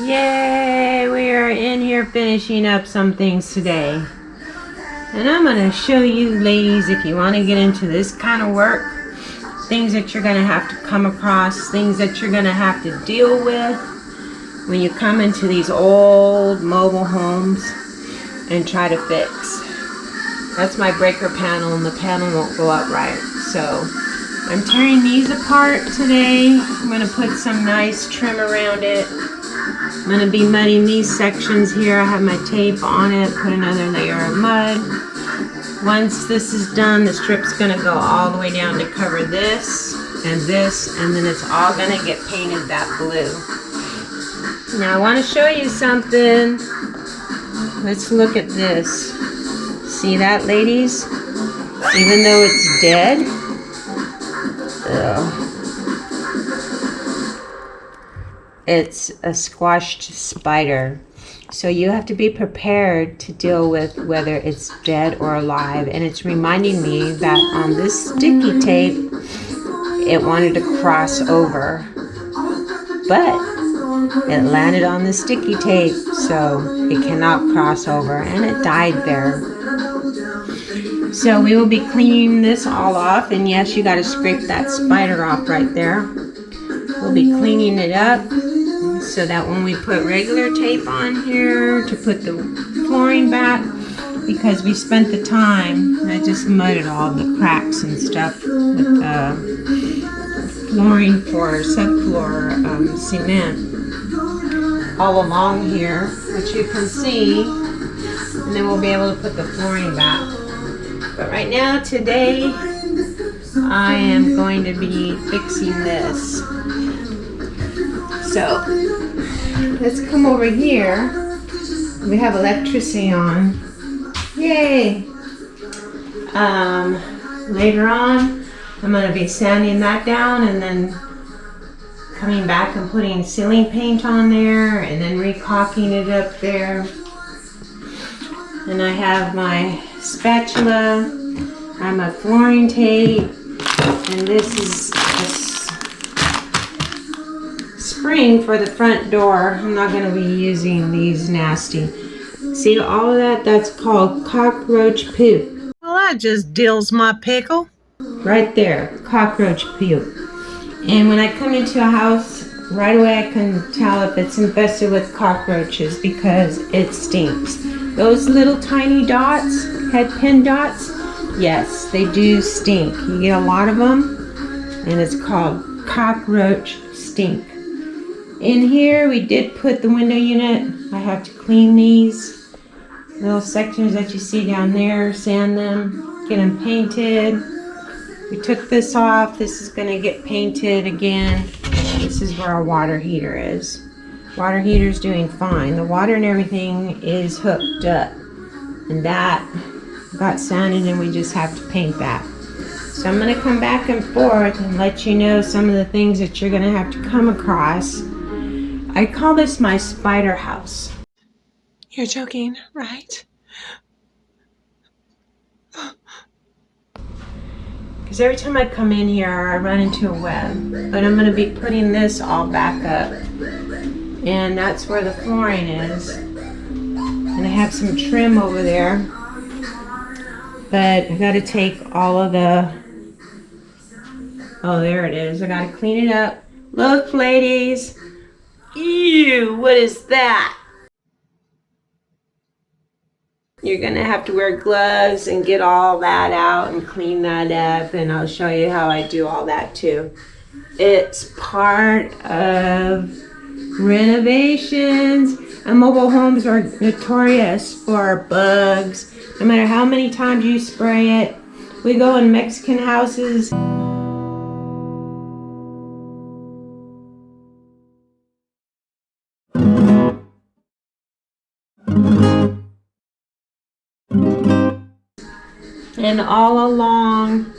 Yay! We are in here finishing up some things today. And I'm going to show you ladies, if you want to get into this kind of work, things that you're going to have to come across, things that you're going to have to deal with when you come into these old mobile homes and try to fix. That's my breaker panel, and the panel won't go up right. So I'm tearing these apart today. I'm going to put some nice trim around it. I'm going to be mudding these sections here. I have my tape on it, put another layer of mud. Once this is done, the strip's going to go all the way down to cover this, and then it's all going to get painted that blue. Now I want to show you something. Let's look at this. See that, ladies? Even though it's dead, it's a squashed spider. So you have to be prepared to deal with whether it's dead or alive. And it's reminding me that on this sticky tape, it wanted to cross over. But it landed on the sticky tape, so it cannot cross over, and it died there. So we will be cleaning this all off, and yes, you got to scrape that spider off right there. We'll be cleaning it up so that when we put regular tape on here to put the flooring back, because we spent the time, I just mudded all the cracks and stuff with flooring for subfloor cement all along here, which you can see, and then we'll be able to put the flooring back. But right now, today, I am going to be fixing this. So let's come over here. We have electricity on. Yay! Later on, I'm going to be sanding that down and then coming back and putting ceiling paint on there and then re-caulking it up there. And I have my spatula, I have my flooring tape, and this is a spring for the front door. I'm not going to be using these nasty. See all of that? That's called cockroach poop. Well, that just dills my pickle. Right there, cockroach poop. And when I come into a house, right away I can tell if it's infested with cockroaches because it stinks. Those little tiny dots, head pin dots, yes, they do stink. You get a lot of them, and it's called cockroach stink. In here, we did put the window unit. I have to clean these little sections that you see down there, sand them, get them painted. We took this off. This is going to get painted again. This is where our water heater is. Water heater's doing fine. The water and everything is hooked up. And that got sanded, and we just have to paint that. So I'm going to come back and forth and let you know some of the things that you're going to have to come across. I call this my spider house. You're joking, right? Because every time I come in here, I run into a web. But I'm going to be putting this all back up. And that's where the flooring is. And I have some trim over there. But I got to take all of the... Oh, there it is. I got to clean it up. Look, ladies. Ew, what is that? You're going to have to wear gloves and get all that out and clean that up. And I'll show you how I do all that too. It's part of renovations. And mobile homes are notorious for bugs. No matter how many times you spray it. We go in Mexican houses. And all along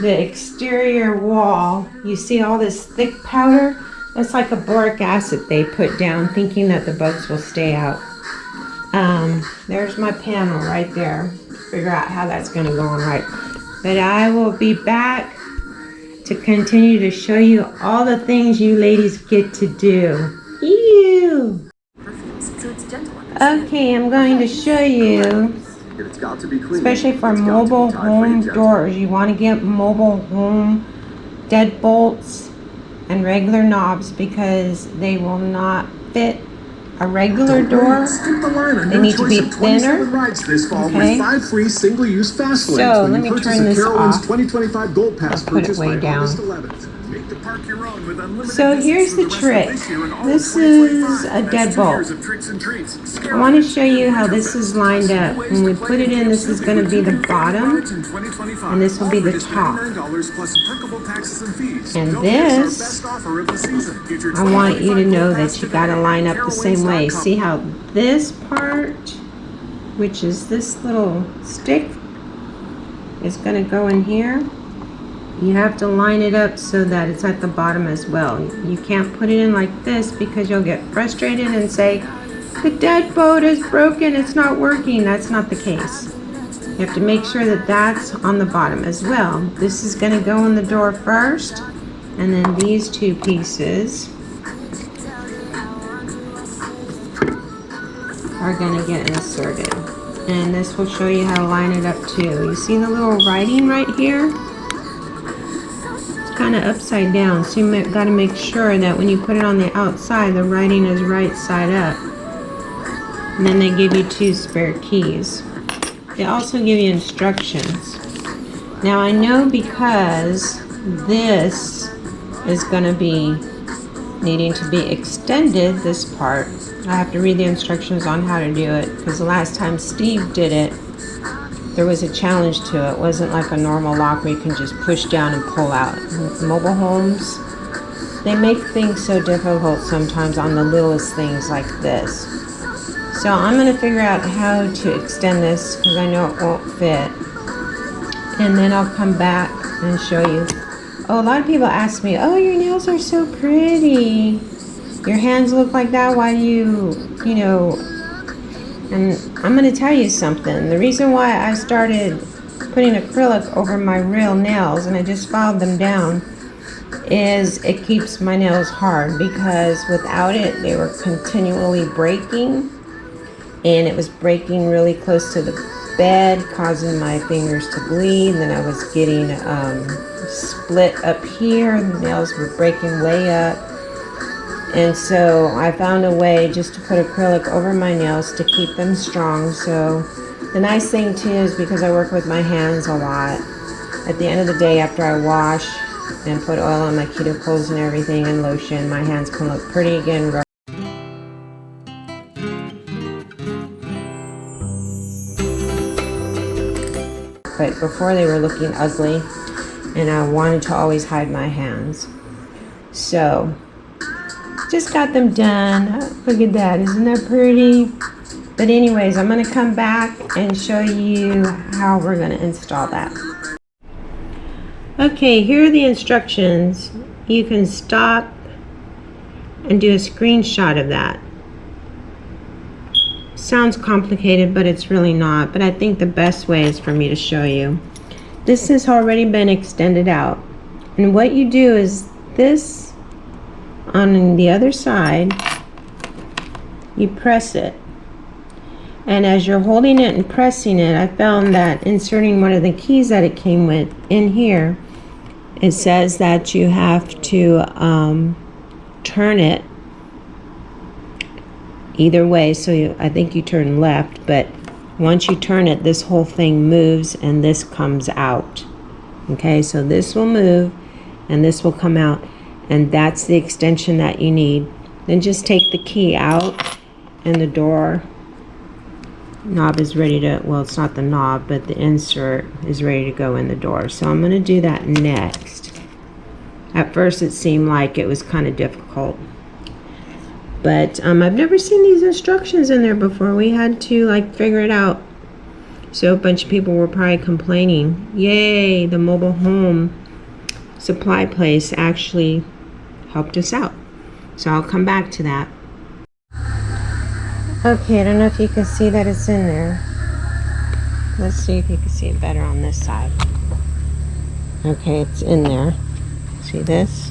the exterior wall, you see all this thick powder? That's like a boric acid they put down, thinking that the bugs will stay out. There's my panel right there. Figure out how that's going to go on right. But I will be back to continue to show you all the things you ladies get to do. Ew. So it's gentle. Okay, I'm going to show you, It's got to be clean. especially for It's got to be mobile tied for home your doors. You want to get mobile home deadbolts and regular knobs because they will not fit a regular door. Skip the line on They your need to choice be of 27 thinner. rides this fall Okay. with 5 free single-use fast lanes So when let you me purchase turn a this Carowinds off 2025 Gold Pass and put it purchase way by August down. 11th. Make the park your own with unlimited So visits here's through the the rest of trick. this year and all of This is 2025. a That's 2 years deadbolt. of tricks and treats. I want to show you how this is lined up. When we put it in, this is going to be the bottom, and this will be the top. And this, I want you to know that you got to line up the same way. See how this part, which is this little stick, is going to go in here? You have to line it up so that it's at the bottom as well. You can't put it in like this because you'll get frustrated and say, the deadbolt is broken, it's not working. That's not the case. You have to make sure that that's on the bottom as well. This is going to go in the door first, and then these two pieces are going to get inserted. And this will show you how to line it up too. You see the little writing right here? Kind of upside down, so you got to make sure that when you put it on the outside, the writing is right side up. And then they give you 2 spare keys. They also give you instructions. Now I know because this is going to be needing to be extended, this part, I have to read the instructions on how to do it, because the last time Steve did it, there was a challenge to it. It wasn't like a normal lock where you can just push down and pull out. With mobile homes, they make things so difficult sometimes on the littlest things like this. So I'm going to figure out how to extend this because I know it won't fit. And then I'll come back and show you. Oh, a lot of people ask me, oh, your nails are so pretty. Your hands look like that. Why do you know... And I'm going to tell you something. The reason why I started putting acrylic over my real nails, and I just filed them down, is it keeps my nails hard, because without it, they were continually breaking, and it was breaking really close to the bed, causing my fingers to bleed. And then I was getting split up here. The nails were breaking way up. And so I found a way just to put acrylic over my nails to keep them strong. So the nice thing too is because I work with my hands a lot, at the end of the day after I wash and put oil on my cuticles and everything and lotion, my hands can look pretty again. But before they were looking ugly, and I wanted to always hide my hands. So just got them done. Look at that, isn't that pretty? But anyways, I'm going to come back and show you how we're going to install that. Okay, here are the instructions. You can stop and do a screenshot of that. Sounds complicated, but it's really not. But I think the best way is for me to show you. This has already been extended out. And what you do is this, on the other side, you press it. And as you're holding it and pressing it, I found that inserting one of the keys that it came with in here, it says that you have to turn it either way. So I think you turn left, but once you turn it, this whole thing moves and this comes out. Okay, so this will move and this will come out, and that's the extension that you need. Then just take the key out and the door knob is ready to, well, it's not the knob, but the insert is ready to go in the door. So I'm going to do that next. At first it seemed like it was kind of difficult, but I've never seen these instructions in there before. We had to like figure it out. So a bunch of people were probably complaining. Yay, the mobile home supply place actually helped us out. So I'll come back to that. Okay, I don't know if you can see that it's in there. Let's see if you can see it better on this side. Okay, it's in there. See this?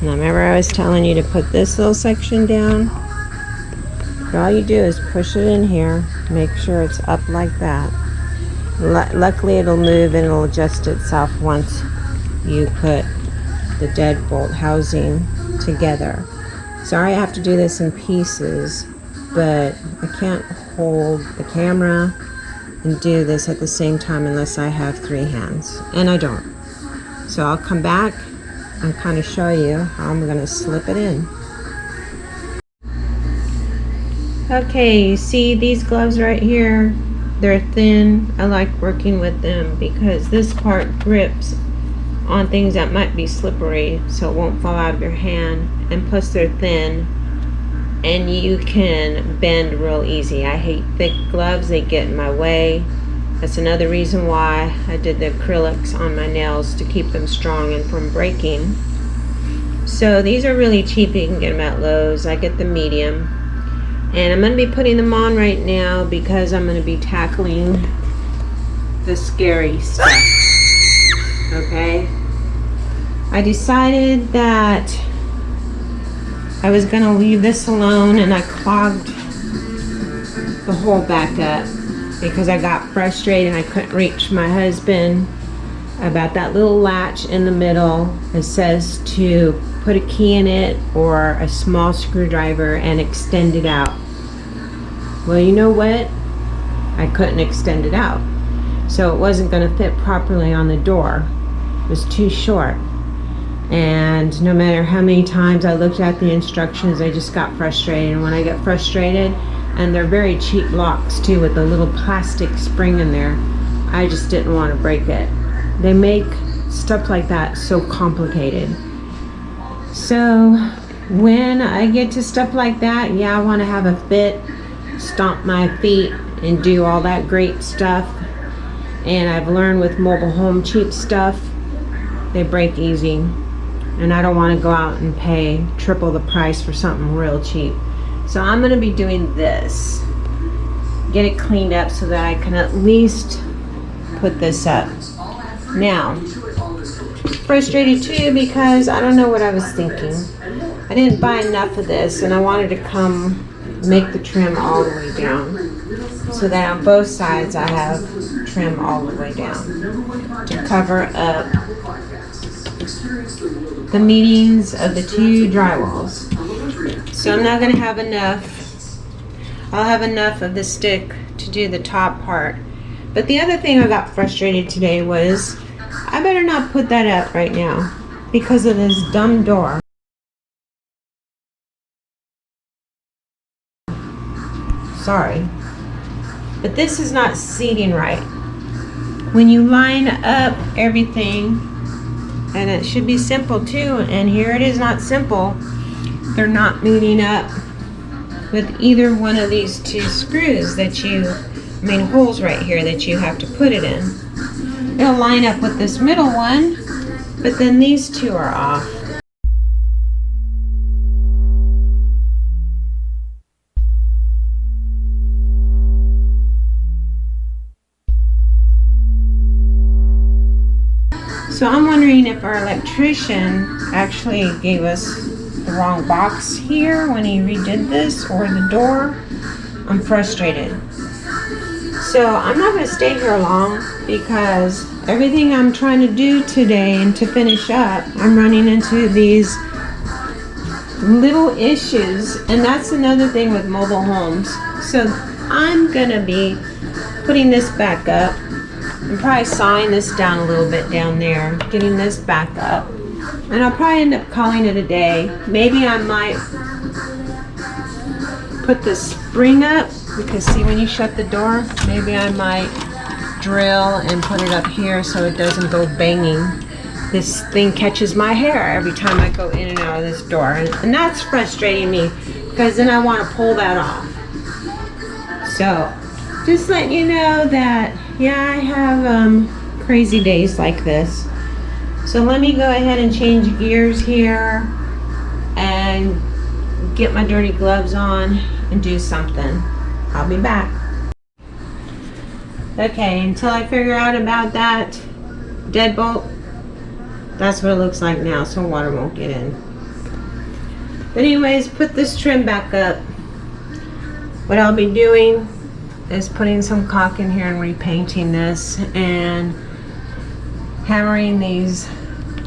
Now remember I was telling you to put this little section down? But all you do is push it in here, make sure it's up like that. Luckily it'll move and it'll adjust itself once you put the deadbolt housing together. Sorry I have to do this in pieces, but I can't hold the camera and do this at the same time unless I have 3 hands, and I don't. So I'll come back and kind of show you how I'm going to slip it in. Okay, you see these gloves right here? They're thin. I like working with them because this part grips on things that might be slippery so it won't fall out of your hand, and plus they're thin and you can bend real easy. I hate thick gloves, they get in my way. That's another reason why I did the acrylics on my nails, to keep them strong and from breaking. So these are really cheap, you can get them at Lowe's. I get the medium. And I'm going to be putting them on right now because I'm going to be tackling the scary stuff. Okay? I decided that I was going to leave this alone, and I clogged the hole back up because I got frustrated and I couldn't reach my husband about that little latch in the middle. It says to put a key in it or a small screwdriver and extend it out. Well, you know what? I couldn't extend it out. So it wasn't going to fit properly on the door. It was too short. And no matter how many times I looked at the instructions, I just got frustrated. And when I get frustrated, and they're very cheap locks too with a little plastic spring in there, I just didn't want to break it. They make stuff like that so complicated. So when I get to stuff like that, yeah, I want to have a fit, stomp my feet and do all that great stuff. And I've learned with mobile home cheap stuff, they break easy, and I don't want to go out and pay triple the price for something real cheap. So I'm going to be doing this, get it cleaned up so that I can at least put this up. Now, frustrated too because I don't know what I was thinking. I didn't buy enough of this, and I wanted to come make the trim all the way down so that on both sides I have trim all the way down to cover up the meetings of the 2 drywalls. So I'm not going to have enough. I'll have enough of the stick to do the top part. But the other thing I got frustrated today was I better not put that up right now because of this dumb door. Sorry, but this is not seating right. When you line up everything, and it should be simple too, and here it is not simple, they're not meeting up with either one of these 2 screws that holes right here that you have to put it in. It'll line up with this middle one, but then these 2 are off. So I'm wondering if our electrician actually gave us the wrong box here when he redid this, or the door. I'm frustrated. So I'm not going to stay here long because everything I'm trying to do today and to finish up, I'm running into these little issues, and that's another thing with mobile homes. So I'm going to be putting this back up. I'm probably sawing this down a little bit down there, getting this back up. And I'll probably end up calling it a day. Maybe I might put the spring up, because see, when you shut the door, maybe I might drill and put it up here so it doesn't go banging. This thing catches my hair every time I go in and out of this door. And that's frustrating me because then I want to pull that off. So just letting you know that, yeah, I have crazy days like this. So let me go ahead and change gears here and get my dirty gloves on and do something. I'll be back. Okay, until I figure out about that deadbolt, that's what it looks like now, so water won't get in. But anyways, put this trim back up. What I'll be doing is putting some caulk in here and repainting this and hammering these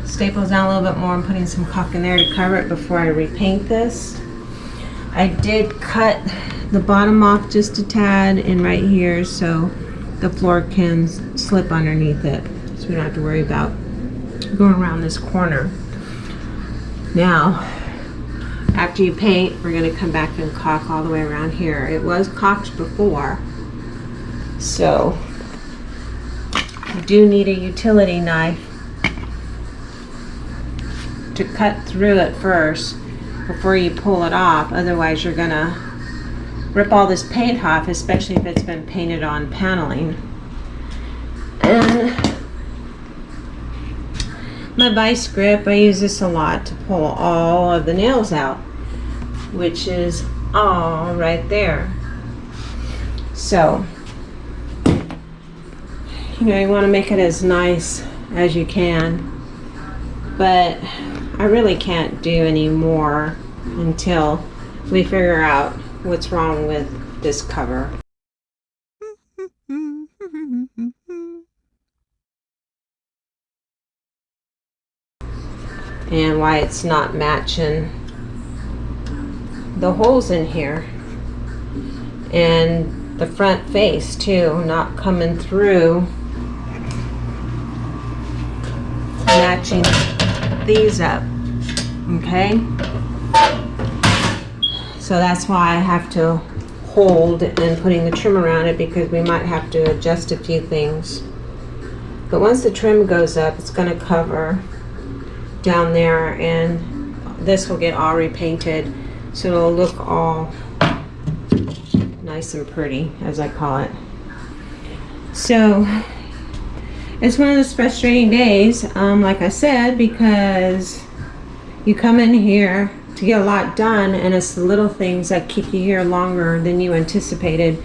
staples down a little bit more and putting some caulk in there to cover it before I repaint this. I did cut the bottom off just a tad and right here so the floor can slip underneath it, so we don't have to worry about going around this corner. Now, after you paint, we're going to come back and caulk all the way around here. It was caulked before, so you do need a utility knife to cut through it first before you pull it off. Otherwise, you're going to rip all this paint off, especially if it's been painted on paneling. And my vice grip, I use this a lot to pull all of the nails out, which is all right there. So, you know, you want to make it as nice as you can, but I really can't do any more until we figure out what's wrong with this cover. And why it's not matching the holes in here. And the front face too, not coming through, matching these up. Okay? So that's why I have to hold and putting the trim around it, because we might have to adjust a few things. But once the trim goes up, it's going to cover down there, and this will get all repainted, so it'll look all nice and pretty, as I call it. So it's one of those frustrating days, like I said, because you come in here to get a lot done, and it's the little things that keep you here longer than you anticipated.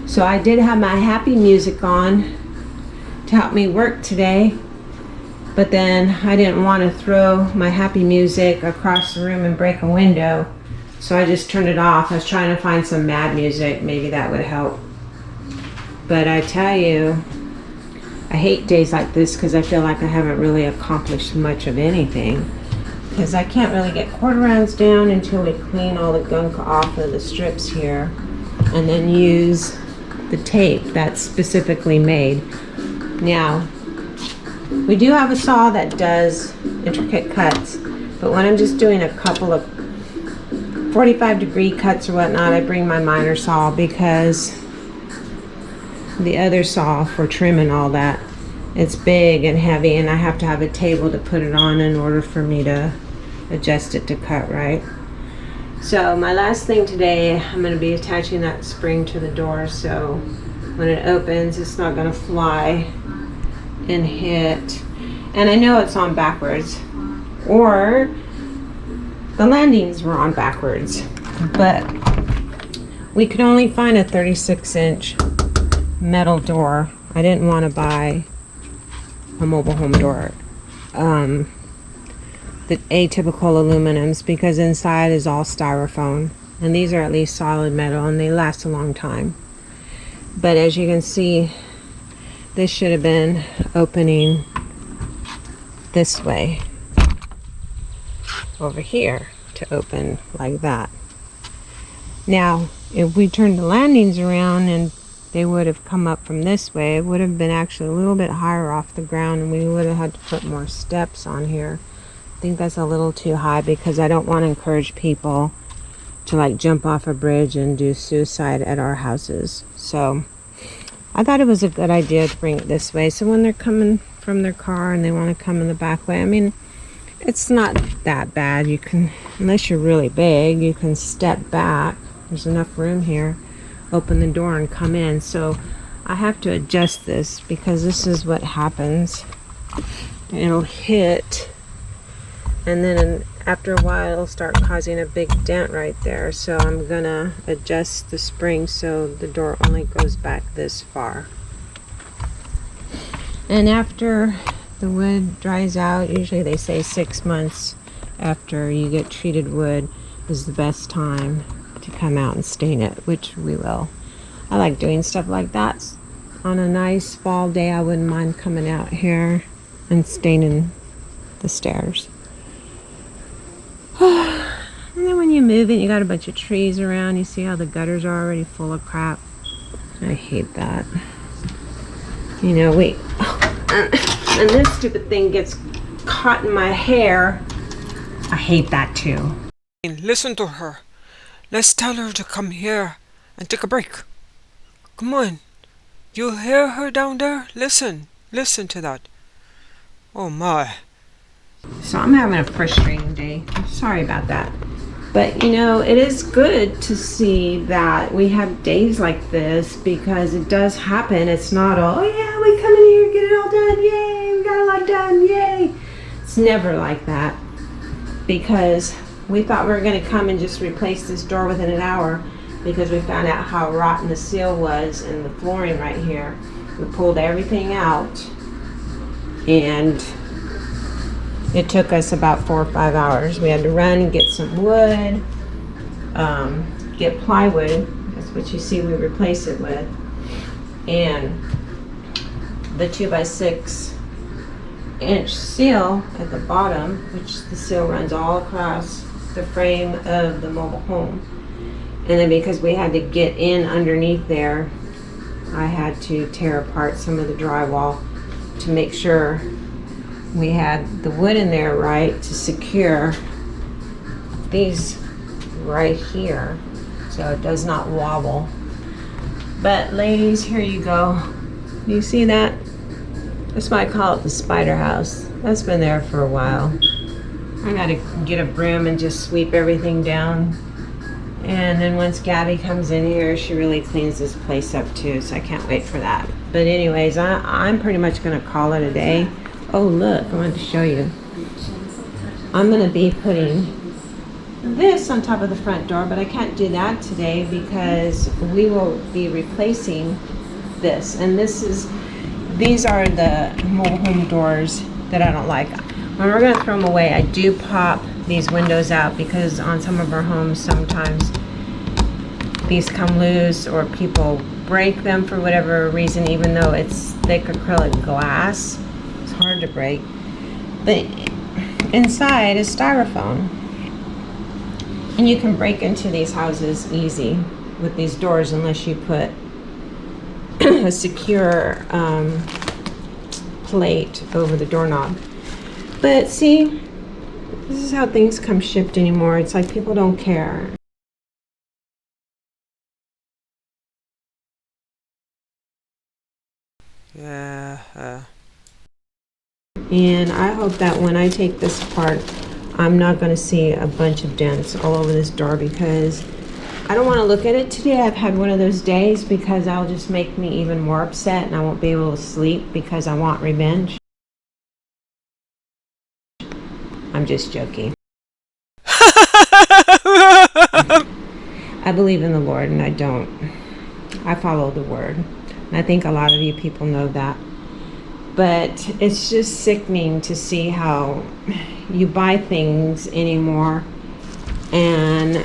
So I did have my happy music on to help me work today, but then I didn't want to throw my happy music across the room and break a window, so I just turned it off. I was trying to find some mad music, maybe that would help. But I tell you, I hate days like this because I feel like I haven't really accomplished much of anything, because I can't really get quarter rounds down until we clean all the gunk off of the strips here and then use the tape that's specifically made. Now, we do have a saw that does intricate cuts, but when I'm just doing a couple of 45-degree cuts or whatnot, I bring my miner saw, because the other saw for trim and all that, it's big and heavy, and I have to have a table to put it on in order for me to adjust it to cut right. So my last thing today, I'm going to be attaching that spring to the door, so when it opens, it's not going to fly and hit. And I know it's on backwards, or the landings were on backwards, but we could only find a 36-inch metal door. I didn't want to buy a mobile home door, the atypical aluminums, because inside is all styrofoam, and these are at least solid metal and they last a long time. But as you can see, this should have been opening this way over here to open like that. Now, if we turned the landings around and they would have come up from this way, it would have been actually a little bit higher off the ground, and we would have had to put more steps on here. I think that's a little too high, because I don't want to encourage people to like jump off a bridge and do suicide at our houses. So I thought it was a good idea to bring it this way, so when they're coming from their car and they want to come in the back way, I mean, it's not that bad. You can, unless you're really big, you can step back. There's enough room here, open the door and come in. So I have to adjust this, because this is what happens. It'll hit, and then after a while it'll start causing a big dent right there. So I'm gonna adjust the spring so the door only goes back this far. And after the wood dries out, usually they say 6 months after you get treated wood, is the best time to come out and stain it, which we will. I like doing stuff like that. On a nice fall day, I wouldn't mind coming out here and staining the stairs. And then when you move it, you got a bunch of trees around. You see how the gutters are already full of crap. I hate that. You know, and this stupid thing gets caught in my hair. I hate that too. Listen to her. Let's tell her to come here and take a break. Come on. You hear her down there? Listen. Listen to that. Oh my. So I'm having a frustrating day. Sorry about that. But you know, it is good to see that we have days like this because it does happen. It's not all, oh yeah, we come in here, get it all done, yay, we got a lot done, yay. It's never like that because we thought we were going to come and just replace this door within an hour because we found out how rotten the seal was in the flooring right here. We pulled everything out and it took us about 4 or 5 hours. We had to run and get some wood, get plywood. That's what you see we replace it with. And the 2x6 inch seal at the bottom, which the seal runs all across the frame of the mobile home. And then because we had to get in underneath there, I had to tear apart some of the drywall to make sure we had the wood in there right to secure these right here so it does not wobble. But ladies, here you go. You see that? That's why I call it the spider house. That's been there for a while. I gotta get a broom and just sweep everything down. And then once Gabby comes in here, she really cleans this place up too, so I can't wait for that. But anyways, I'm pretty much gonna call it a day. Oh look, I wanted to show you. I'm gonna be putting this on top of the front door, but I can't do that today because we will be replacing this. And these are the mobile home doors that I don't like. When we're gonna throw them away, I do pop these windows out because on some of our homes sometimes these come loose or people break them for whatever reason, even though it's thick acrylic glass. Hard to break, but inside is styrofoam, and you can break into these houses easy with these doors unless you put a secure plate over the doorknob. But see, this is how things come shipped anymore. It's like people don't care. Yeah. And I hope that when I take this apart, I'm not going to see a bunch of dents all over this door because I don't want to look at it today. I've had one of those days because that'll just make me even more upset and I won't be able to sleep because I want revenge. I'm just joking. I believe in the Lord and I don't. I follow the word. And I think a lot of you people know that. But it's just sickening to see how you buy things anymore and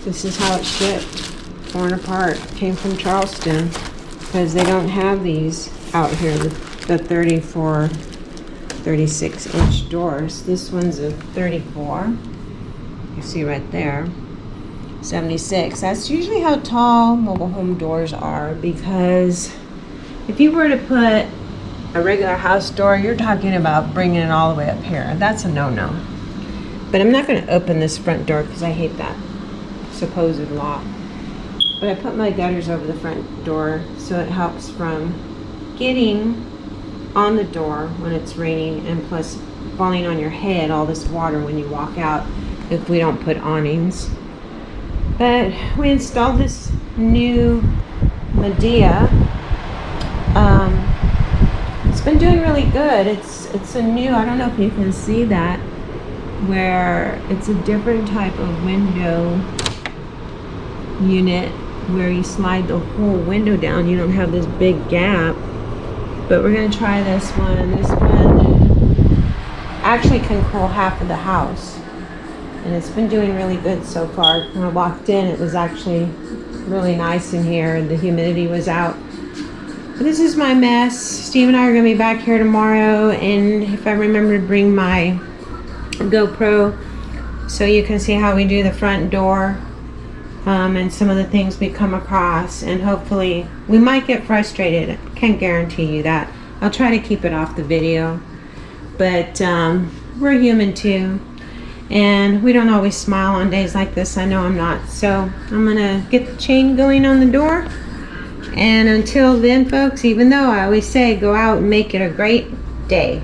this is how it's shipped, torn apart. Came from Charleston because they don't have these out here, the 34, 36 inch doors. This one's a 34, you see right there, 76. That's usually how tall mobile home doors are because if you were to put a regular house door, you're talking about bringing it all the way up here. That's a no-no. But I'm not going to open this front door because I hate that supposed lock. But I put my gutters over the front door so it helps from getting on the door when it's raining and plus falling on your head, all this water when you walk out if we don't put awnings. But we installed this new Medea. It's been doing really good. It's a new, I don't know if you can see that, where it's a different type of window unit where you slide the whole window down. You don't have this big gap. But we're going to try this one. This one actually can cool half of the house. and it's been doing really good so far. When I walked in, it was actually really nice in here, and the humidity was out. But this is my mess. Steve and I are going to be back here tomorrow, and if I remember to bring my GoPro so you can see how we do the front door, and some of the things we come across, and hopefully we might get frustrated. I can't guarantee you that. I'll try to keep it off the video, but we're human too, and we don't always smile on days like this. I know I'm not. So I'm gonna get the chain going on the door, and until then folks, even though I always say go out and make it a great day.